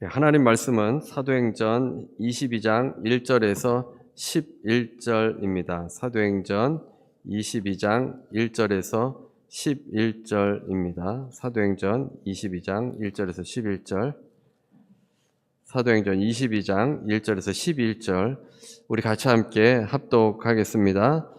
하나님 말씀은 사도행전 22장 1절에서 11절입니다. 사도행전 22장 1절에서 11절입니다. 사도행전 22장 1절에서 11절. 사도행전 22장 1절에서 11절. 우리 같이 함께 합독하겠습니다.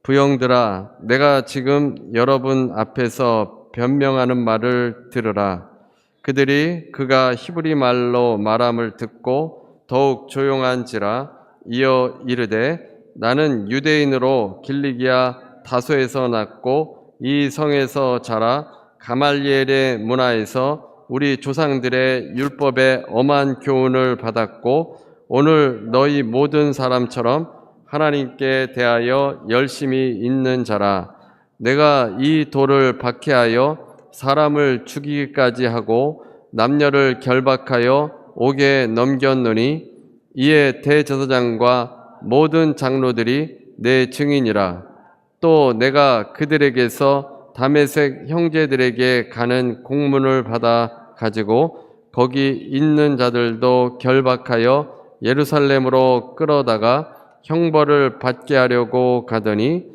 부형들아, 내가 지금 여러분 앞에서 변명하는 말을 들으라. 그들이 그가 히브리 말로 말함을 듣고 더욱 조용한지라 이어 이르되, 나는 유대인으로 길리기아 다소에서 났고 이 성에서 자라 가말리엘의 문화에서 우리 조상들의 율법에 엄한 교훈을 받았고 오늘 너희 모든 사람처럼 하나님께 대하여 열심히 있는 자라. 내가 이 돌을 박해하여 사람을 죽이기까지 하고 남녀를 결박하여 옥에 넘겼노니 이에 대제사장과 모든 장로들이 내 증인이라. 또 내가 그들에게서 다메섹 형제들에게 가는 공문을 받아 가지고 거기 있는 자들도 결박하여 예루살렘으로 끌어다가 형벌을 받게 하려고 가더니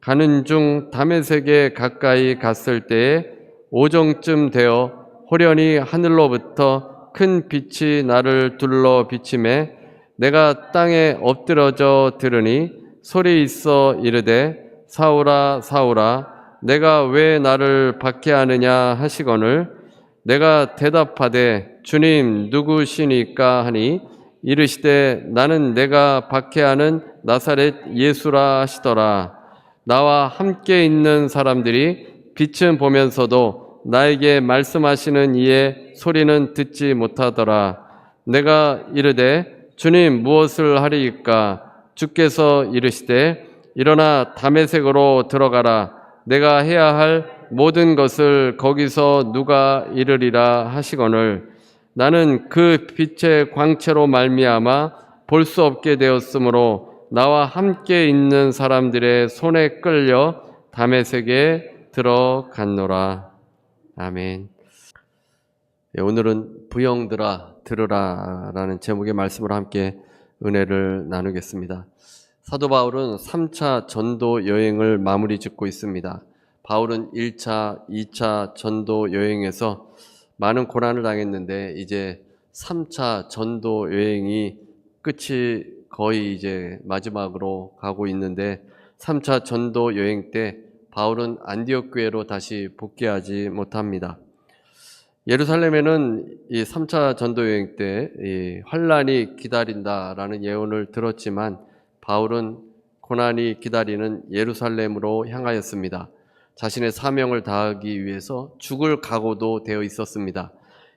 가는 중 다메섹에 가까이 갔을 때에 오정쯤 되어 호련히 하늘로부터 큰 빛이 나를 둘러 비치매 내가 땅에 엎드러져 들으니 소리 있어 이르되, 사울아 사울아 내가 왜 나를 박해하느냐 하시거늘 내가 대답하되, 주님 누구시니까 하니 이르시되, 나는 내가 박해하는 나사렛 예수라 하시더라. 나와 함께 있는 사람들이 빛은 보면서도 나에게 말씀하시는 이의 소리는 듣지 못하더라. 내가 이르되, 주님 무엇을 하리이까? 주께서 이르시되, 일어나 다메섹으로 들어가라. 내가 해야 할 모든 것을 거기서 누가 이르리라 하시거늘 나는 그 빛의 광채로 말미암아 볼 수 없게 되었으므로 나와 함께 있는 사람들의 손에 끌려 다메섹에 들어갔노라. 아멘. 오늘은 부형들아 들으라 라는 제목의 말씀으로 함께 은혜를 나누겠습니다. 사도 바울은 3차 전도 여행을 마무리 짓고 있습니다. 바울은 1차, 2차 전도 여행에서 많은 고난을 당했는데 이제 3차 전도 여행이 끝이 거의 이제 마지막으로 가고 있는데 3차 전도 여행 때 바울은 안디옥 교회로 다시 복귀하지 못합니다. 예루살렘에는 이 3차 전도 여행 때 이 환란이 기다린다라는 예언을 들었지만 바울은 고난이 기다리는 예루살렘으로 향하였습니다. 자신의 사명을 다하기 위해서 죽을 각오도 되어 있었습니다.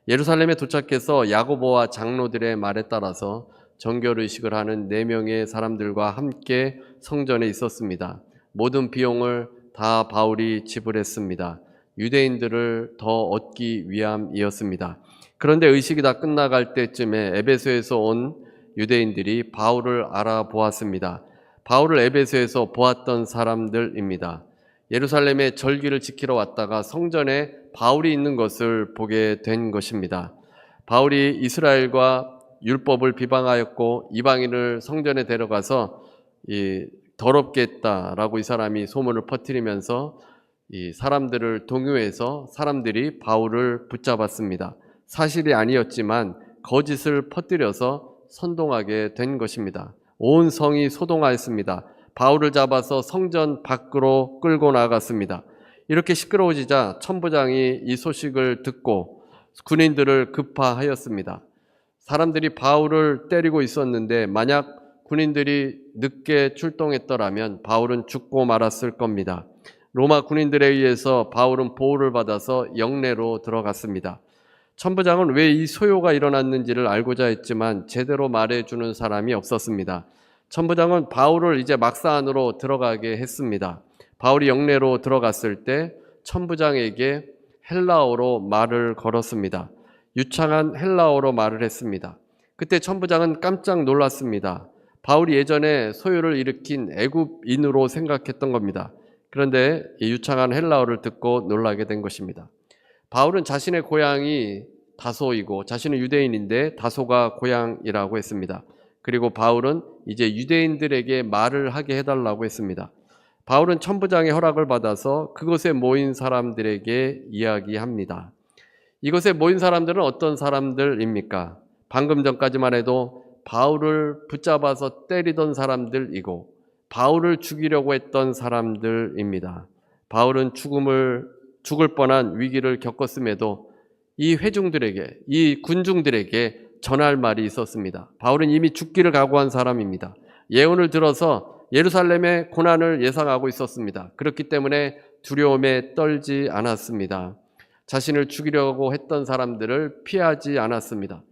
예루살렘에 도착해서 야고보와 장로들의 말에 따라서 정결의식을 하는 4명의 사람들과 함께 성전에 있었습니다. 모든 비용을 다 바울이 지불했습니다. 유대인들을 더 얻기 위함이었습니다. 그런데 의식이 다 끝나갈 때쯤에 에베소에서 온 유대인들이 바울을 알아보았습니다. 바울을 에베소에서 보았던 사람들입니다. 예루살렘에 절기를 지키러 왔다가 성전에 바울이 있는 것을 보게 된 것입니다. 바울이 이스라엘과 율법을 비방하였고 이방인을 성전에 데려가서 더럽게 했다라고 이 사람이 소문을 퍼뜨리면서 이 사람들을 동요해서 사람들이 바울을 붙잡았습니다. 사실이 아니었지만 거짓을 퍼뜨려서 선동하게 된 것입니다. 온 성이 소동하였습니다. 바울을 잡아서 성전 밖으로 끌고 나갔습니다. 이렇게 시끄러워지자 천부장이 이 소식을 듣고 군인들을 급파하였습니다. 사람들이 바울을 때리고 있었는데 만약 군인들이 늦게 출동했더라면 바울은 죽고 말았을 겁니다. 로마 군인들에 의해서 바울은 보호를 받아서 영내로 들어갔습니다. 천부장은 왜 이 소요가 일어났는지를 알고자 했지만 제대로 말해주는 사람이 없었습니다. 천부장은 바울을 이제 막사 안으로 들어가게 했습니다. 바울이 영내로 들어갔을 때 천부장에게 헬라어로 말을 걸었습니다. 유창한 헬라어로 말을 했습니다. 그때 천부장은 깜짝 놀랐습니다. 바울이 예전에 소요를 일으킨 애굽인으로 생각했던 겁니다. 그런데 이 유창한 헬라어를 듣고 놀라게 된 것입니다. 바울은 자신의 고향이 다소이고 자신은 유대인인데 다소가 고향이라고 했습니다. 그리고 바울은 이제 유대인들에게 말을 하게 해달라고 했습니다. 바울은 천부장의 허락을 받아서 그곳에 모인 사람들에게 이야기합니다. 이곳에 모인 사람들은 어떤 사람들입니까? 방금 전까지만 해도 바울을 붙잡아서 때리던 사람들이고 바울을 죽이려고 했던 사람들입니다. 바울은 죽을 뻔한 위기를 겪었음에도 이 회중들에게, 이 군중들에게 전할 말이 있었습니다. 바울은 이미 죽기를 각오한 사람입니다. 예언을 들어서 예루살렘의 고난을 예상하고 있었습니다. 그렇기 때문에 두려움에 떨지 않았습니다. 자신을 죽이려고 했던 사람들을 피하지 않았습니다.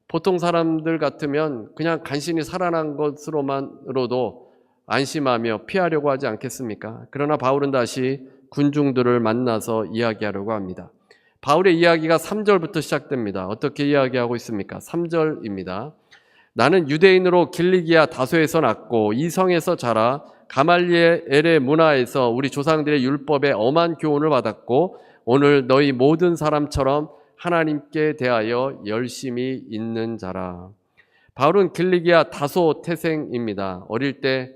보통 사람들 같으면 그냥 간신히 살아난 것으로만으로도 안심하며 피하려고 하지 않겠습니까? 그러나 바울은 다시 군중들을 만나서 이야기하려고 합니다. 바울의 이야기가 3절부터 시작됩니다. 어떻게 이야기하고 있습니까? 3절입니다. 나는 유대인으로 길리기아 다소에서 났고 이 성에서 자라 가말리엘의 문화에서 우리 조상들의 율법에 엄한 교훈을 받았고 오늘 너희 모든 사람처럼 하나님께 대하여 열심히 있는 자라. 바울은 길리기아 다소 태생입니다. 어릴 때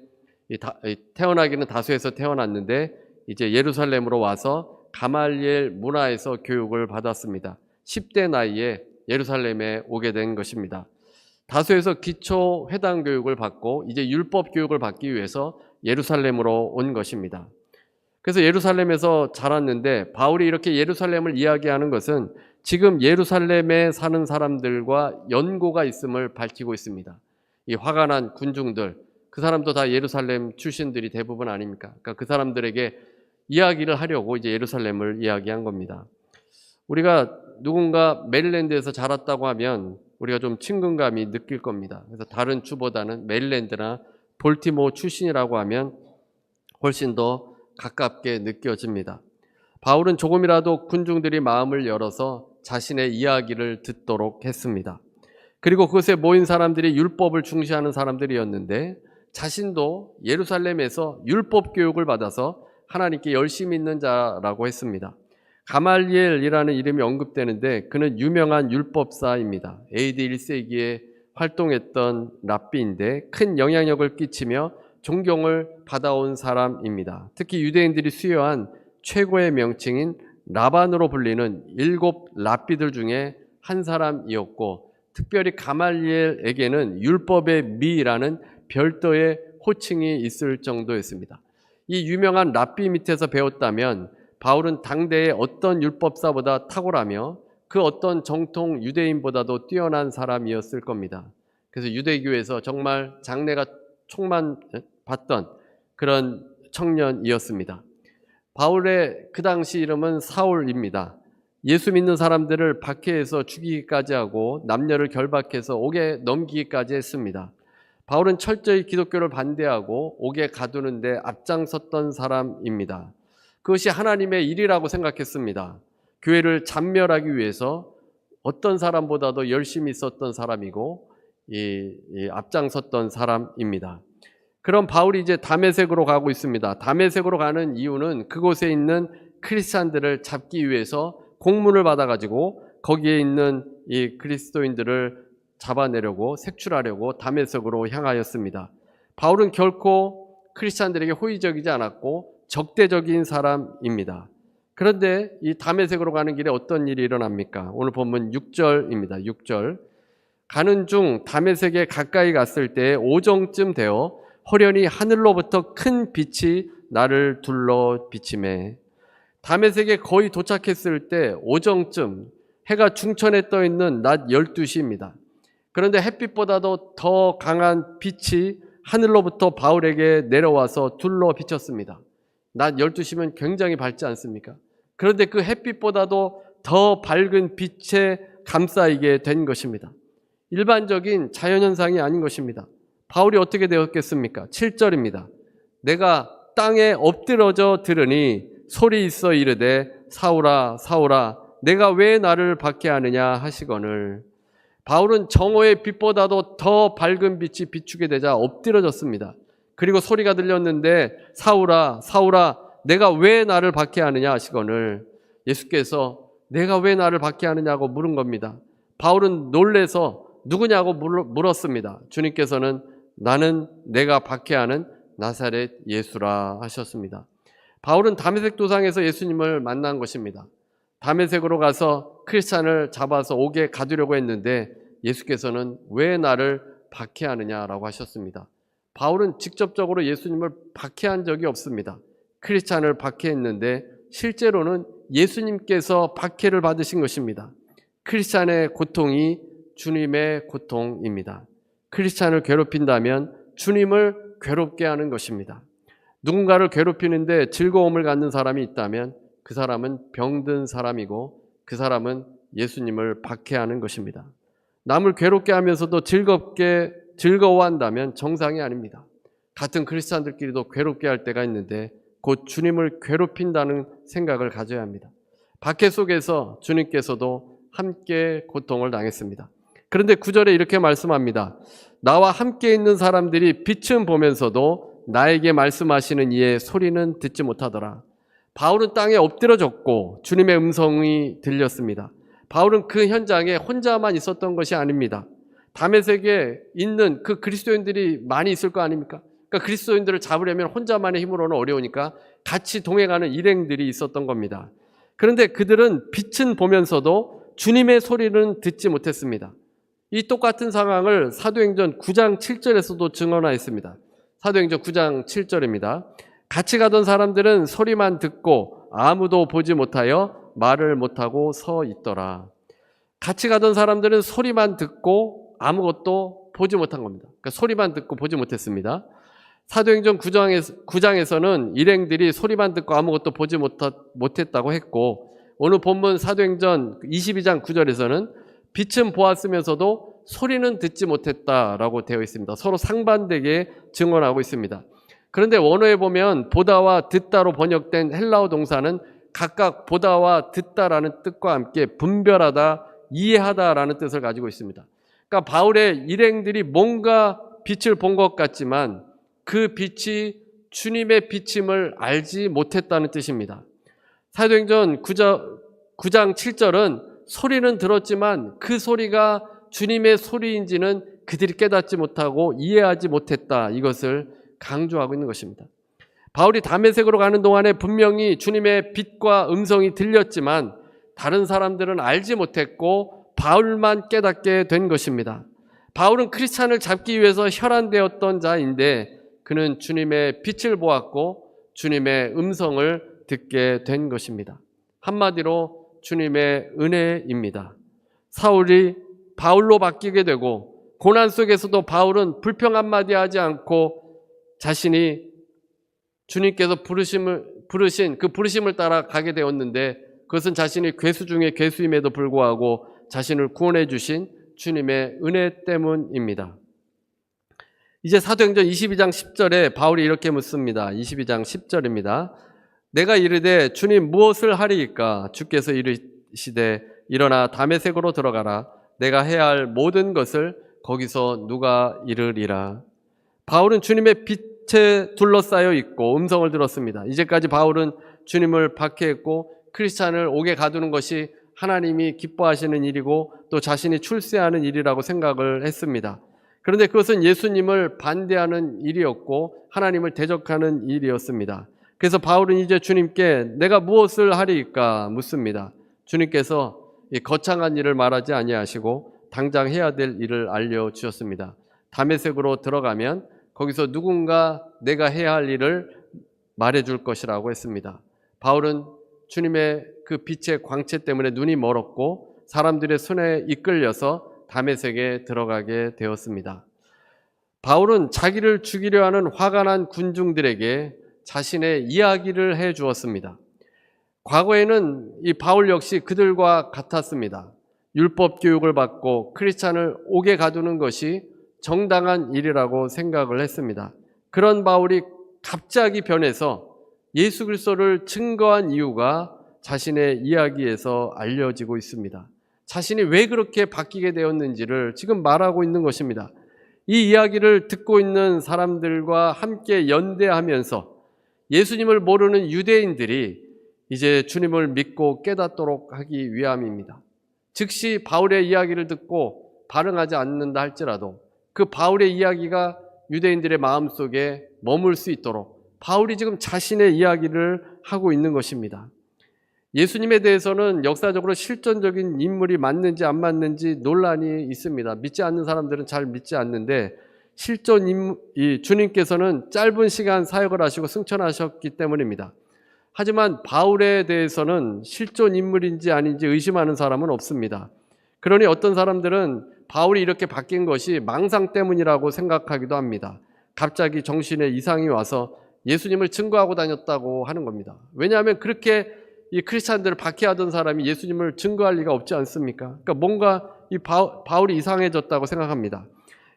태어나기는 다소에서 태어났는데 이제 예루살렘으로 와서 가말리엘 문화에서 교육을 받았습니다. 10대 나이에 예루살렘에 오게 된 것입니다. 다소에서 기초 회당 교육을 받고 이제 율법 교육을 받기 위해서 예루살렘으로 온 것입니다. 그래서 예루살렘에서 자랐는데 바울이 이렇게 예루살렘을 이야기하는 것은 지금 예루살렘에 사는 사람들과 연고가 있음을 밝히고 있습니다. 이 화가 난 군중들, 그 사람도 다 예루살렘 출신들이 대부분 아닙니까? 그러니까 그 사람들에게 이야기를 하려고 이제 예루살렘을 이야기한 겁니다. 우리가 누군가 메릴랜드에서 자랐다고 하면 우리가 좀 친근감이 느낄 겁니다. 그래서 다른 주보다는 메릴랜드나 볼티모어 출신이라고 하면 훨씬 더 가깝게 느껴집니다. 바울은 조금이라도 군중들이 마음을 열어서 자신의 이야기를 듣도록 했습니다. 그리고 그곳에 모인 사람들이 율법을 중시하는 사람들이었는데 자신도 예루살렘에서 율법 교육을 받아서 하나님께 열심히 있는 자라고 했습니다. 가말리엘이라는 이름이 언급되는데 그는 유명한 율법사입니다. AD 1세기에 활동했던 랍비인데 큰 영향력을 끼치며 존경을 받아온 사람입니다. 특히 유대인들이 수여한 최고의 명칭인 라반으로 불리는 7 랍비들 중에 한 사람이었고 특별히 가말리엘에게는 율법의 미라는 별도의 호칭이 있을 정도였습니다. 이 유명한 랍비 밑에서 배웠다면 바울은 당대의 어떤 율법사보다 탁월하며 그 어떤 정통 유대인보다도 뛰어난 사람이었을 겁니다. 그래서 유대교에서 정말 장래가 촉망받던 그런 청년이었습니다. 바울의 그 당시 이름은 사울입니다. 예수 믿는 사람들을 박해해서 죽이기까지 하고 남녀를 결박해서 옥에 넘기기까지 했습니다. 바울은 철저히 기독교를 반대하고 옥에 가두는데 앞장섰던 사람입니다. 그것이 하나님의 일이라고 생각했습니다. 교회를 잔멸하기 위해서 어떤 사람보다도 열심히 있었던 사람이고 앞장섰던 사람입니다. 그럼 바울이 이제 다메섹으로 가고 있습니다. 다메섹으로 가는 이유는 그곳에 있는 크리스찬들을 잡기 위해서 공문을 받아가지고 거기에 있는 이 그리스도인들을 잡아내려고 색출하려고 다메섹으로 향하였습니다. 바울은 결코 크리스찬들에게 호의적이지 않았고 적대적인 사람입니다. 그런데 이 다메섹으로 가는 길에 어떤 일이 일어납니까? 오늘 본문 6절입니다. 6절. 가는 중 다메섹에 가까이 갔을 때 오정쯤 되어 호련히 하늘로부터 큰 빛이 나를 둘러 비치매. 다메섹에 거의 도착했을 때 오정쯤 해가 중천에 떠 있는 낮 12시입니다. 그런데 햇빛보다도 더 강한 빛이 하늘로부터 바울에게 내려와서 둘러 비쳤습니다. 낮 12시면 굉장히 밝지 않습니까? 그런데 그 햇빛보다도 더 밝은 빛에 감싸이게 된 것입니다. 일반적인 자연현상이 아닌 것입니다. 바울이 어떻게 되었겠습니까? 7절입니다. 내가 땅에 엎드러져 들으니 소리 있어 이르되 사울아 사울아 내가 왜 나를 박해하느냐 하시거늘. 바울은 정오의 빛보다도 더 밝은 빛이 비추게 되자 엎드러졌습니다. 그리고 소리가 들렸는데 사울아 사울아 내가 왜 나를 박해하느냐 하시거늘. 예수께서 내가 왜 나를 박해하느냐고 물은 겁니다. 바울은 놀래서 누구냐고 물었습니다. 주님께서는 나는 내가 박해하는 나사렛 예수라 하셨습니다. 바울은 다메섹 도상에서 예수님을 만난 것입니다. 다메섹으로 가서 크리스찬을 잡아서 옥에 가두려고 했는데 예수께서는 왜 나를 박해하느냐라고 하셨습니다. 바울은 직접적으로 예수님을 박해한 적이 없습니다. 크리스찬을 박해했는데 실제로는 예수님께서 박해를 받으신 것입니다. 크리스찬의 고통이 주님의 고통입니다. 크리스찬을 괴롭힌다면 주님을 괴롭게 하는 것입니다. 누군가를 괴롭히는데 즐거움을 갖는 사람이 있다면 그 사람은 병든 사람이고 그 사람은 예수님을 박해하는 것입니다. 남을 괴롭게 하면서도 즐거워한다면 정상이 아닙니다. 같은 크리스찬들끼리도 괴롭게 할 때가 있는데 곧 주님을 괴롭힌다는 생각을 가져야 합니다. 박해 속에서 주님께서도 함께 고통을 당했습니다. 그런데 9절에 이렇게 말씀합니다. 나와 함께 있는 사람들이 빛은 보면서도 나에게 말씀하시는 이의 소리는 듣지 못하더라. 바울은 땅에 엎드려졌고 주님의 음성이 들렸습니다. 바울은 그 현장에 혼자만 있었던 것이 아닙니다. 다메섹에 있는 그 그리스도인들이 많이 있을 거 아닙니까? 그러니까 그리스도인들을 잡으려면 혼자만의 힘으로는 어려우니까 같이 동행하는 일행들이 있었던 겁니다. 그런데 그들은 빛은 보면서도 주님의 소리는 듣지 못했습니다. 이 똑같은 상황을 사도행전 9장 7절에서도 증언하였습니다. 사도행전 9장 7절입니다. 같이 가던 사람들은 소리만 듣고 아무도 보지 못하여 말을 못하고 서 있더라. 같이 가던 사람들은 소리만 듣고 아무것도 보지 못한 겁니다. 그러니까 소리만 듣고 보지 못했습니다. 사도행전 9장에서는 일행들이 소리만 듣고 아무것도 보지 못했다고 했고, 오늘 본문 사도행전 22장 9절에서는 빛은 보았으면서도 소리는 듣지 못했다라고 되어 있습니다. 서로 상반되게 증언하고 있습니다. 그런데 원어에 보면 보다와 듣다로 번역된 헬라어 동사는 각각 보다와 듣다라는 뜻과 함께 분별하다, 이해하다라는 뜻을 가지고 있습니다. 그러니까 바울의 일행들이 뭔가 빛을 본 것 같지만 그 빛이 주님의 빛임을 알지 못했다는 뜻입니다. 사도행전 9장 7절은 소리는 들었지만 그 소리가 주님의 소리인지는 그들이 깨닫지 못하고 이해하지 못했다, 이것을 강조하고 있는 것입니다. 바울이 다메섹으로 가는 동안에 분명히 주님의 빛과 음성이 들렸지만 다른 사람들은 알지 못했고 바울만 깨닫게 된 것입니다. 바울은 크리스찬을 잡기 위해서 혈안되었던 자인데 그는 주님의 빛을 보았고 주님의 음성을 듣게 된 것입니다. 한마디로 주님의 은혜입니다. 사울이 바울로 바뀌게 되고 고난 속에서도 바울은 불평 한마디 하지 않고 자신이 주님께서 부르신 그 부르심을 따라 가게 되었는데 그것은 자신이 괴수 중에 괴수임에도 불구하고 자신을 구원해 주신 주님의 은혜 때문입니다. 이제 사도행전 22장 10절에 바울이 이렇게 묻습니다. 22장 10절입니다. 내가 이르되 주님 무엇을 하리이까? 주께서 이르시되 일어나 다메섹으로 들어가라. 내가 해야 할 모든 것을 거기서 누가 이르리라. 바울은 주님의 빛에 둘러싸여 있고 음성을 들었습니다. 이제까지 바울은 주님을 박해했고 크리스찬을 옥에 가두는 것이 하나님이 기뻐하시는 일이고 또 자신이 출세하는 일이라고 생각을 했습니다. 그런데 그것은 예수님을 반대하는 일이었고 하나님을 대적하는 일이었습니다. 그래서 바울은 이제 주님께 내가 무엇을 하리이까 묻습니다. 주님께서 거창한 일을 말하지 아니하시고 당장 해야 될 일을 알려주셨습니다. 다메섹으로 들어가면 거기서 누군가 내가 해야 할 일을 말해줄 것이라고 했습니다. 바울은 주님의 그 빛의 광채 때문에 눈이 멀었고 사람들의 손에 이끌려서 다메섹에 들어가게 되었습니다. 바울은 자기를 죽이려 하는 화가 난 군중들에게 자신의 이야기를 해 주었습니다. 과거에는 이 바울 역시 그들과 같았습니다. 율법 교육을 받고 크리스찬을 옥에 가두는 것이 정당한 일이라고 생각을 했습니다. 그런 바울이 갑자기 변해서 예수 그리스도를 증거한 이유가 자신의 이야기에서 알려지고 있습니다. 자신이 왜 그렇게 바뀌게 되었는지를 지금 말하고 있는 것입니다. 이 이야기를 듣고 있는 사람들과 함께 연대하면서 예수님을 모르는 유대인들이 이제 주님을 믿고 깨닫도록 하기 위함입니다. 즉시 바울의 이야기를 듣고 반응하지 않는다 할지라도 그 바울의 이야기가 유대인들의 마음속에 머물 수 있도록 바울이 지금 자신의 이야기를 하고 있는 것입니다. 예수님에 대해서는 역사적으로 실존적인 인물이 맞는지 안 맞는지 논란이 있습니다. 믿지 않는 사람들은 잘 믿지 않는데 주님께서는 짧은 시간 사역을 하시고 승천하셨기 때문입니다. 하지만 바울에 대해서는 실존 인물인지 아닌지 의심하는 사람은 없습니다. 그러니 어떤 사람들은 바울이 이렇게 바뀐 것이 망상 때문이라고 생각하기도 합니다. 갑자기 정신에 이상이 와서 예수님을 증거하고 다녔다고 하는 겁니다. 왜냐하면 그렇게 이 크리스찬들을 박해하던 사람이 예수님을 증거할 리가 없지 않습니까? 그러니까 뭔가 이 바울이 이상해졌다고 생각합니다.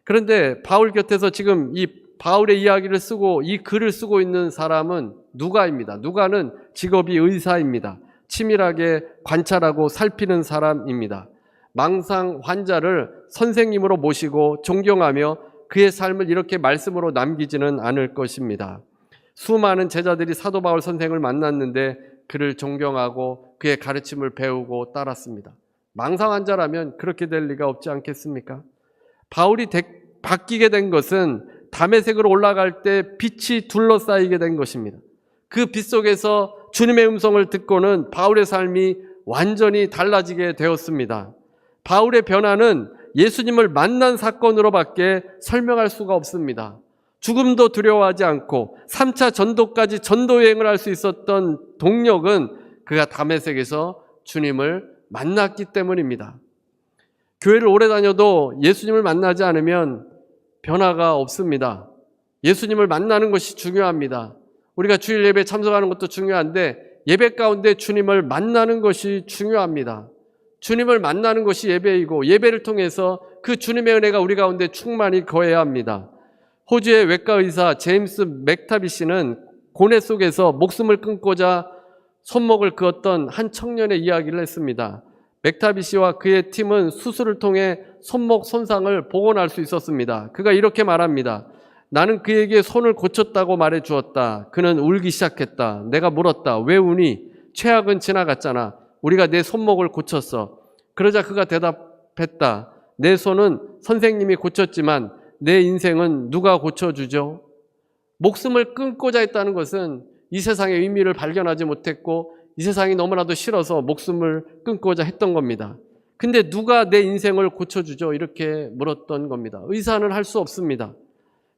그런데 바울 곁에서 지금 이 바울의 이야기를 쓰고 이 글을 쓰고 있는 사람은 누가입니다. 누가는 직업이 의사입니다. 치밀하게 관찰하고 살피는 사람입니다. 망상 환자를 선생님으로 모시고 존경하며 그의 삶을 이렇게 말씀으로 남기지는 않을 것입니다. 수많은 제자들이 사도 바울 선생을 만났는데 그를 존경하고 그의 가르침을 배우고 따랐습니다. 망상 환자라면 그렇게 될 리가 없지 않겠습니까? 바울이 바뀌게 된 것은 다메섹으로 올라갈 때 빛이 둘러싸이게 된 것입니다. 그 빛 속에서 주님의 음성을 듣고는 바울의 삶이 완전히 달라지게 되었습니다. 바울의 변화는 예수님을 만난 사건으로밖에 설명할 수가 없습니다. 죽음도 두려워하지 않고 3차 전도까지 전도 여행을 할 수 있었던 동력은 그가 다메섹에서 주님을 만났기 때문입니다. 교회를 오래 다녀도 예수님을 만나지 않으면 변화가 없습니다. 예수님을 만나는 것이 중요합니다. 우리가 주일 예배에 참석하는 것도 중요한데 예배 가운데 주님을 만나는 것이 중요합니다. 주님을 만나는 것이 예배이고 예배를 통해서 그 주님의 은혜가 우리 가운데 충만히 거해야 합니다. 호주의 외과 의사 제임스 맥타비씨는 고뇌 속에서 목숨을 끊고자 손목을 그었던 한 청년의 이야기를 했습니다. 맥타비씨와 그의 팀은 수술을 통해 손목 손상을 복원할 수 있었습니다. 그가 이렇게 말합니다. 나는 그에게 손을 고쳤다고 말해 주었다. 그는 울기 시작했다. 내가 물었다. 왜 우니? 최악은 지나갔잖아. 우리가 내 손목을 고쳤어. 그러자 그가 대답했다. 내 손은 선생님이 고쳤지만 내 인생은 누가 고쳐주죠? 목숨을 끊고자 했다는 것은 이 세상의 의미를 발견하지 못했고 이 세상이 너무나도 싫어서 목숨을 끊고자 했던 겁니다. 근데 누가 내 인생을 고쳐주죠? 이렇게 물었던 겁니다. 의사는 할 수 없습니다.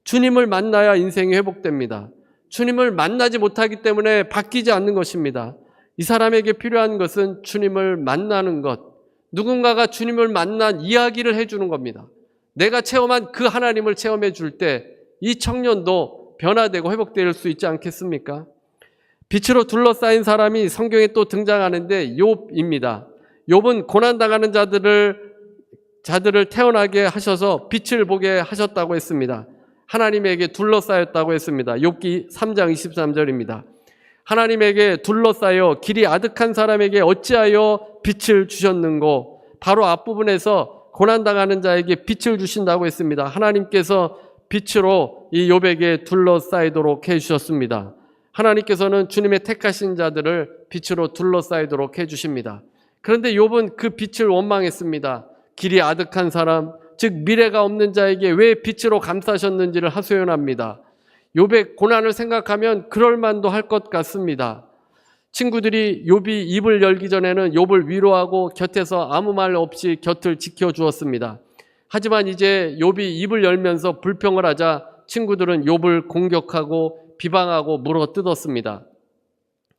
주님을 만나야 인생이 회복됩니다. 주님을 만나지 못하기 때문에 바뀌지 않는 것입니다. 이 사람에게 필요한 것은 주님을 만나는 것, 누군가가 주님을 만난 이야기를 해주는 겁니다. 내가 체험한 그 하나님을 체험해 줄 때 이 청년도 변화되고 회복될 수 있지 않겠습니까? 빛으로 둘러싸인 사람이 성경에 또 등장하는데 욥입니다. 욥은 고난당하는 자들을 태어나게 하셔서 빛을 보게 하셨다고 했습니다. 하나님에게 둘러싸였다고 했습니다. 욥기 3장 23절입니다. 하나님에게 둘러싸여 길이 아득한 사람에게 어찌하여 빛을 주셨는고, 바로 앞부분에서 고난당하는 자에게 빛을 주신다고 했습니다. 하나님께서 빛으로 이 욥에게 둘러싸이도록 해주셨습니다. 하나님께서는 주님의 택하신 자들을 빛으로 둘러싸이도록 해주십니다. 그런데 욥은 그 빛을 원망했습니다. 길이 아득한 사람, 즉 미래가 없는 자에게 왜 빛으로 감싸셨는지를 하소연합니다. 욥의 고난을 생각하면 그럴 만도 할 것 같습니다. 친구들이 욥이 입을 열기 전에는 욥을 위로하고 곁에서 아무 말 없이 곁을 지켜주었습니다. 하지만 이제 욥이 입을 열면서 불평을 하자 친구들은 욥을 공격하고 비방하고 물어뜯었습니다.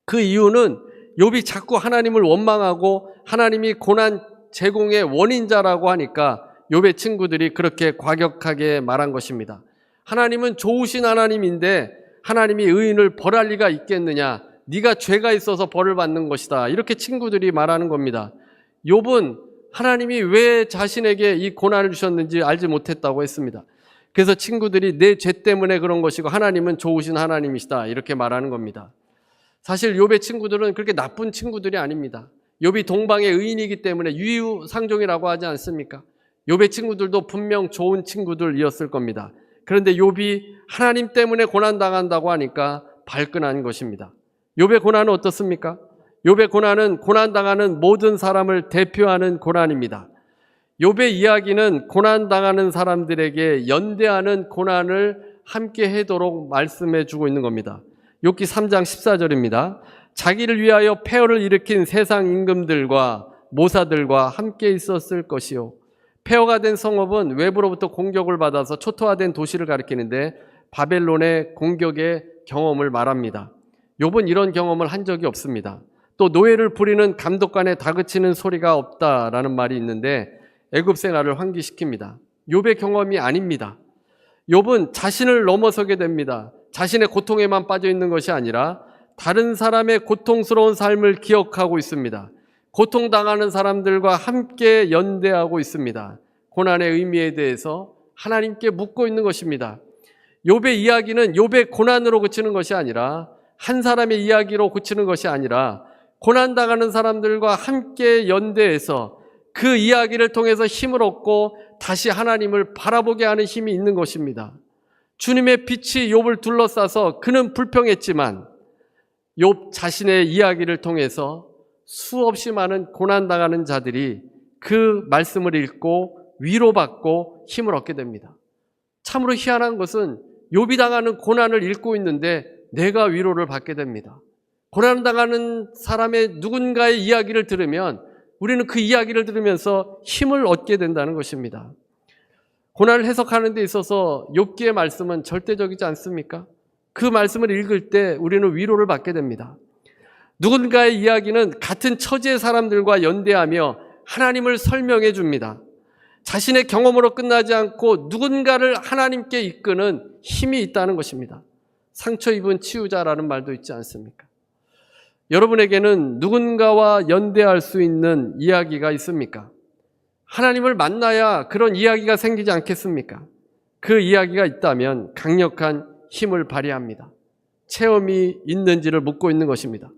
그 이유는 욥이 자꾸 하나님을 원망하고 하나님이 고난 제공의 원인자라고 하니까 욥의 친구들이 그렇게 과격하게 말한 것입니다. 하나님은 좋으신 하나님인데 하나님이 의인을 벌할 리가 있겠느냐? 네가 죄가 있어서 벌을 받는 것이다. 이렇게 친구들이 말하는 겁니다. 욥은 하나님이 왜 자신에게 이 고난을 주셨는지 알지 못했다고 했습니다. 그래서 친구들이 내 죄 때문에 그런 것이고 하나님은 좋으신 하나님이시다. 이렇게 말하는 겁니다. 사실 욥의 친구들은 그렇게 나쁜 친구들이 아닙니다. 욥이 동방의 의인이기 때문에 유유상종이라고 하지 않습니까? 욥의 친구들도 분명 좋은 친구들이었을 겁니다. 그런데 욥이 하나님 때문에 고난당한다고 하니까 발끈한 것입니다. 욥의 고난은 어떻습니까? 욥의 고난은 고난당하는 모든 사람을 대표하는 고난입니다. 욥의 이야기는 고난당하는 사람들에게 연대하는 고난을 함께 하도록 말씀해 주고 있는 겁니다. 욥기 3장 14절입니다. 자기를 위하여 폐허를 일으킨 세상 임금들과 모사들과 함께 있었을 것이요. 폐허가 된 성읍은 외부로부터 공격을 받아서 초토화된 도시를 가리키는데 바벨론의 공격의 경험을 말합니다. 욥은 이런 경험을 한 적이 없습니다. 또 노예를 부리는 감독관의 다그치는 소리가 없다라는 말이 있는데 애굽 생활을 환기시킵니다. 욥의 경험이 아닙니다. 욥은 자신을 넘어서게 됩니다. 자신의 고통에만 빠져 있는 것이 아니라 다른 사람의 고통스러운 삶을 기억하고 있습니다. 고통당하는 사람들과 함께 연대하고 있습니다. 고난의 의미에 대해서 하나님께 묻고 있는 것입니다. 욥의 이야기는 욥의 고난으로 그치는 것이 아니라 한 사람의 이야기로 그치는 것이 아니라 고난당하는 사람들과 함께 연대해서 그 이야기를 통해서 힘을 얻고 다시 하나님을 바라보게 하는 힘이 있는 것입니다. 주님의 빛이 욥을 둘러싸서 그는 불평했지만 욥 자신의 이야기를 통해서 수없이 많은 고난당하는 자들이 그 말씀을 읽고 위로받고 힘을 얻게 됩니다. 참으로 희한한 것은 욥이 당하는 고난을 읽고 있는데 내가 위로를 받게 됩니다. 고난당하는 사람의 누군가의 이야기를 들으면 우리는 그 이야기를 들으면서 힘을 얻게 된다는 것입니다. 고난을 해석하는 데 있어서 욥기의 말씀은 절대적이지 않습니까? 그 말씀을 읽을 때 우리는 위로를 받게 됩니다. 누군가의 이야기는 같은 처지의 사람들과 연대하며 하나님을 설명해 줍니다. 자신의 경험으로 끝나지 않고 누군가를 하나님께 이끄는 힘이 있다는 것입니다. 상처 입은 치유자라는 말도 있지 않습니까? 여러분에게는 누군가와 연대할 수 있는 이야기가 있습니까? 하나님을 만나야 그런 이야기가 생기지 않겠습니까? 그 이야기가 있다면 강력한 힘을 발휘합니다. 체험이 있는지를 묻고 있는 것입니다.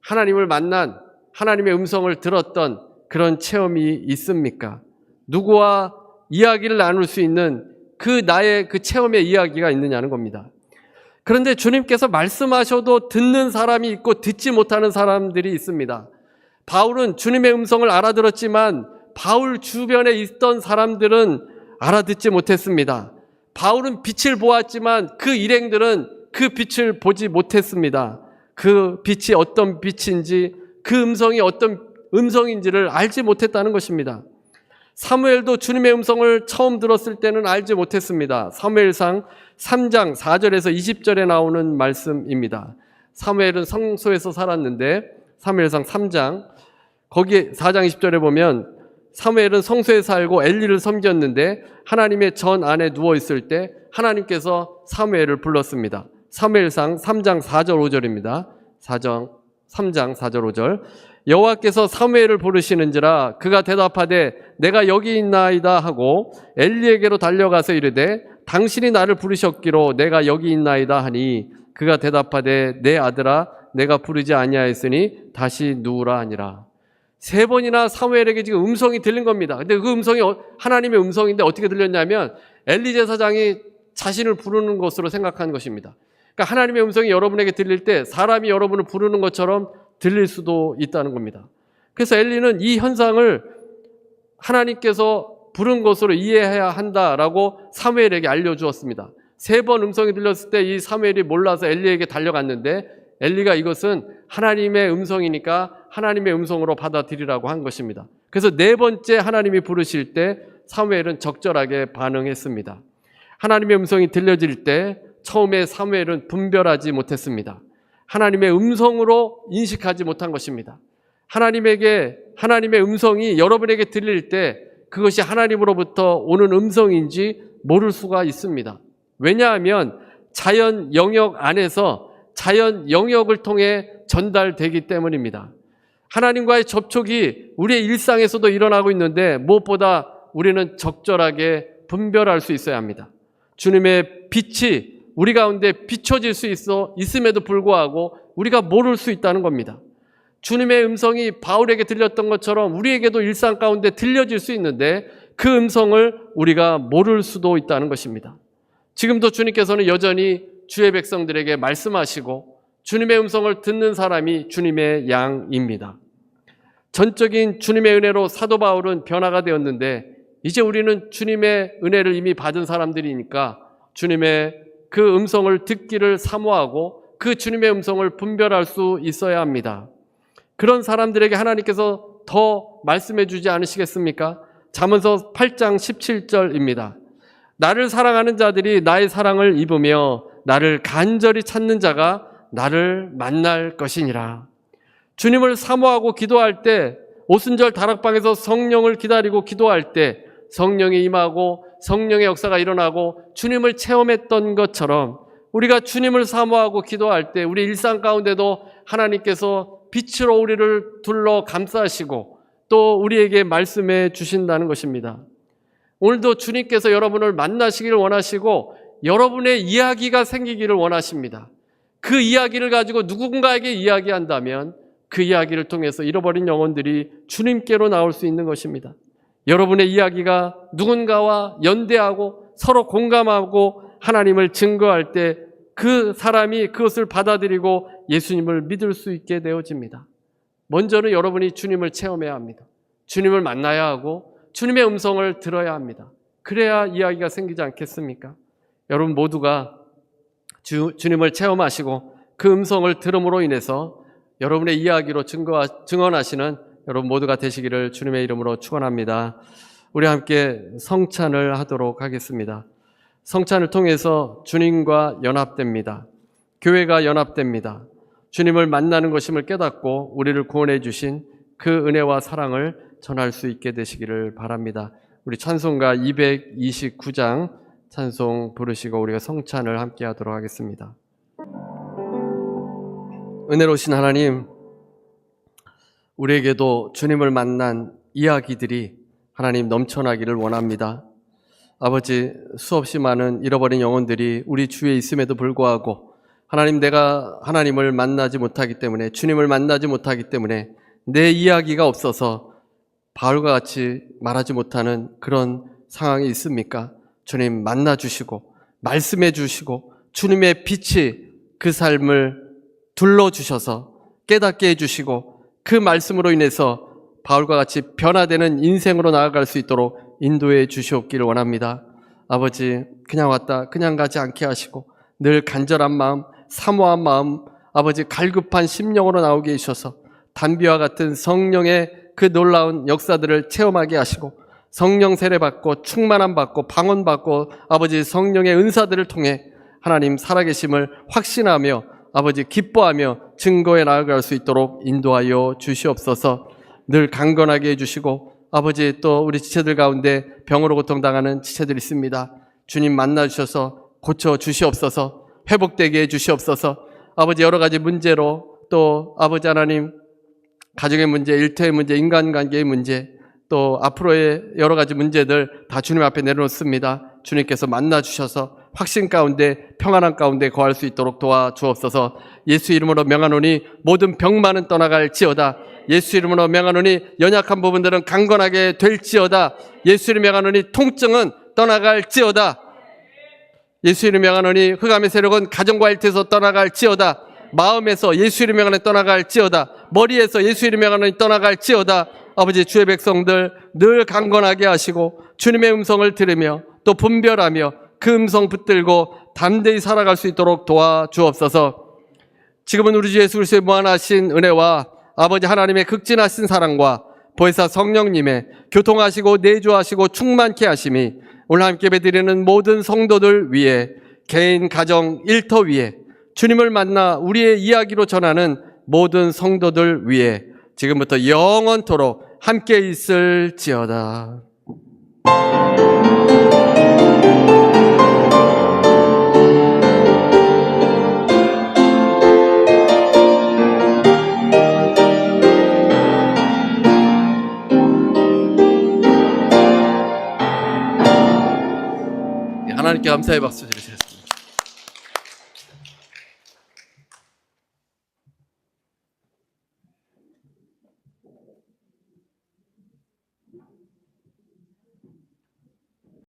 하나님을 만난, 하나님의 음성을 들었던 그런 체험이 있습니까? 누구와 이야기를 나눌 수 있는 나의 그 체험의 이야기가 있느냐는 겁니다. 그런데 주님께서 말씀하셔도 듣는 사람이 있고 듣지 못하는 사람들이 있습니다. 바울은 주님의 음성을 알아들었지만 바울 주변에 있던 사람들은 알아듣지 못했습니다. 바울은 빛을 보았지만 그 일행들은 그 빛을 보지 못했습니다. 그 빛이 어떤 빛인지, 그 음성이 어떤 음성인지를 알지 못했다는 것입니다. 사무엘도 주님의 음성을 처음 들었을 때는 알지 못했습니다. 사무엘상 3장 4절에서 20절에 나오는 말씀입니다. 사무엘은 성소에서 살았는데 사무엘상 3장 거기 4장 20절에 보면 사무엘은 성소에 살고 엘리를 섬겼는데 하나님의 전 안에 누워있을 때 하나님께서 사무엘을 불렀습니다. 사무엘상 3장 4절 5절입니다. 3장 4절 5절 여호와께서 사무엘을 부르시는지라 그가 대답하되 내가 여기 있나이다 하고 엘리에게로 달려가서 이르되 당신이 나를 부르셨기로 내가 여기 있나이다 하니 그가 대답하되 내 아들아 내가 부르지 아니하였으니 다시 누우라 하니라. 3번이나 사무엘에게 지금 음성이 들린 겁니다. 근데 그 음성이 하나님의 음성인데 어떻게 들렸냐면 엘리 제사장이 자신을 부르는 것으로 생각한 것입니다. 그러니까 하나님의 음성이 여러분에게 들릴 때 사람이 여러분을 부르는 것처럼 들릴 수도 있다는 겁니다. 그래서 엘리는 이 현상을 하나님께서 부른 것으로 이해해야 한다라고 사무엘에게 알려주었습니다. 3번 음성이 들렸을 때 이 사무엘이 몰라서 엘리에게 달려갔는데 엘리가 이것은 하나님의 음성이니까 하나님의 음성으로 받아들이라고 한 것입니다. 그래서 4번째 하나님이 부르실 때 사무엘은 적절하게 반응했습니다. 하나님의 음성이 들려질 때 처음에 사무엘은 분별하지 못했습니다. 하나님의 음성으로 인식하지 못한 것입니다. 하나님의 음성이 여러분에게 들릴 때 그것이 하나님으로부터 오는 음성인지 모를 수가 있습니다. 왜냐하면 자연 영역 안에서 자연 영역을 통해 전달되기 때문입니다. 하나님과의 접촉이 우리의 일상에서도 일어나고 있는데 무엇보다 우리는 적절하게 분별할 수 있어야 합니다. 주님의 빛이 우리 가운데 비춰질 수 있음에도 불구하고 우리가 모를 수 있다는 겁니다. 주님의 음성이 바울에게 들렸던 것처럼 우리에게도 일상 가운데 들려질 수 있는데 그 음성을 우리가 모를 수도 있다는 것입니다. 지금도 주님께서는 여전히 주의 백성들에게 말씀하시고 주님의 음성을 듣는 사람이 주님의 양입니다. 전적인 주님의 은혜로 사도 바울은 변화가 되었는데 이제 우리는 주님의 은혜를 이미 받은 사람들이니까 주님의 그 음성을 듣기를 사모하고 그 주님의 음성을 분별할 수 있어야 합니다. 그런 사람들에게 하나님께서 더 말씀해 주지 않으시겠습니까? 잠언서 8장 17절입니다. 나를 사랑하는 자들이 나의 사랑을 입으며 나를 간절히 찾는 자가 나를 만날 것이니라. 주님을 사모하고 기도할 때, 오순절 다락방에서 성령을 기다리고 기도할 때 성령이 임하고 성령의 역사가 일어나고 주님을 체험했던 것처럼 우리가 주님을 사모하고 기도할 때 우리 일상 가운데도 하나님께서 빛으로 우리를 둘러 감싸시고 또 우리에게 말씀해 주신다는 것입니다. 오늘도 주님께서 여러분을 만나시기를 원하시고 여러분의 이야기가 생기기를 원하십니다. 그 이야기를 가지고 누군가에게 이야기한다면 그 이야기를 통해서 잃어버린 영혼들이 주님께로 나올 수 있는 것입니다. 여러분의 이야기가 누군가와 연대하고 서로 공감하고 하나님을 증거할 때 그 사람이 그것을 받아들이고 예수님을 믿을 수 있게 되어집니다. 먼저는 여러분이 주님을 체험해야 합니다. 주님을 만나야 하고 주님의 음성을 들어야 합니다. 그래야 이야기가 생기지 않겠습니까? 여러분 모두가 주님을 체험하시고 그 음성을 들음으로 인해서 여러분의 이야기로 증언하시는 여러분 모두가 되시기를 주님의 이름으로 축원합니다. 우리 함께 성찬을 하도록 하겠습니다. 성찬을 통해서 주님과 연합됩니다. 교회가 연합됩니다. 주님을 만나는 것임을 깨닫고 우리를 구원해 주신 그 은혜와 사랑을 전할 수 있게 되시기를 바랍니다. 우리 찬송가 229장 찬송 부르시고 우리가 성찬을 함께 하도록 하겠습니다. 은혜로우신 하나님, 우리에게도 주님을 만난 이야기들이 하나님 넘쳐나기를 원합니다. 아버지, 수없이 많은 잃어버린 영혼들이 우리 주위에 있음에도 불구하고 하나님, 내가 하나님을 만나지 못하기 때문에, 주님을 만나지 못하기 때문에 내 이야기가 없어서 바울과 같이 말하지 못하는 그런 상황이 있습니까? 주님 만나 주시고 말씀해 주시고 주님의 빛이 그 삶을 둘러주셔서 깨닫게 해주시고 그 말씀으로 인해서 바울과 같이 변화되는 인생으로 나아갈 수 있도록 인도해 주시옵기를 원합니다. 아버지, 그냥 왔다 그냥 가지 않게 하시고 늘 간절한 마음, 사모한 마음, 아버지 갈급한 심령으로 나오게 해주셔서 단비와 같은 성령의 그 놀라운 역사들을 체험하게 하시고 성령 세례받고 충만함 받고 방언 받고 아버지 성령의 은사들을 통해 하나님 살아계심을 확신하며 아버지 기뻐하며 증거해 나아갈 수 있도록 인도하여 주시옵소서. 늘 강건하게 해주시고 아버지, 또 우리 지체들 가운데 병으로 고통당하는 지체들이 있습니다. 주님 만나주셔서 고쳐주시옵소서. 회복되게 해주시옵소서. 아버지, 여러 가지 문제로 또 아버지 하나님 가정의 문제, 일터의 문제, 인간관계의 문제, 또 앞으로의 여러 가지 문제들 다 주님 앞에 내려놓습니다. 주님께서 만나주셔서 확신 가운데 평안한 가운데 거할 수 있도록 도와주옵소서. 예수 이름으로 명하노니 모든 병만은 떠나갈지어다. 예수 이름으로 명하노니 연약한 부분들은 강건하게 될지어다. 예수 이름으로 명하노니 통증은 떠나갈지어다. 예수 이름으로 명하노니 흑암의 세력은 가정과 일터에서 떠나갈지어다. 마음에서 예수 이름으로 명하노니 떠나갈지어다. 머리에서 예수 이름으로 명하노니 떠나갈지어다. 아버지, 주의 백성들 늘 강건하게 하시고 주님의 음성을 들으며 또 분별하며 그 음성 붙들고 담대히 살아갈 수 있도록 도와주옵소서. 지금은 우리 주 예수 그리스도의 무한하신 은혜와 아버지 하나님의 극진하신 사랑과 보혜사 성령님의 교통하시고 내주하시고 충만케 하심이 오늘 함께 예배드리는 모든 성도들 위해, 개인, 가정, 일터 위에, 주님을 만나 우리의 이야기로 전하는 모든 성도들 위해 지금부터 영원토록 함께 있을지어다. 하나님께 감사의 박수 드리세요.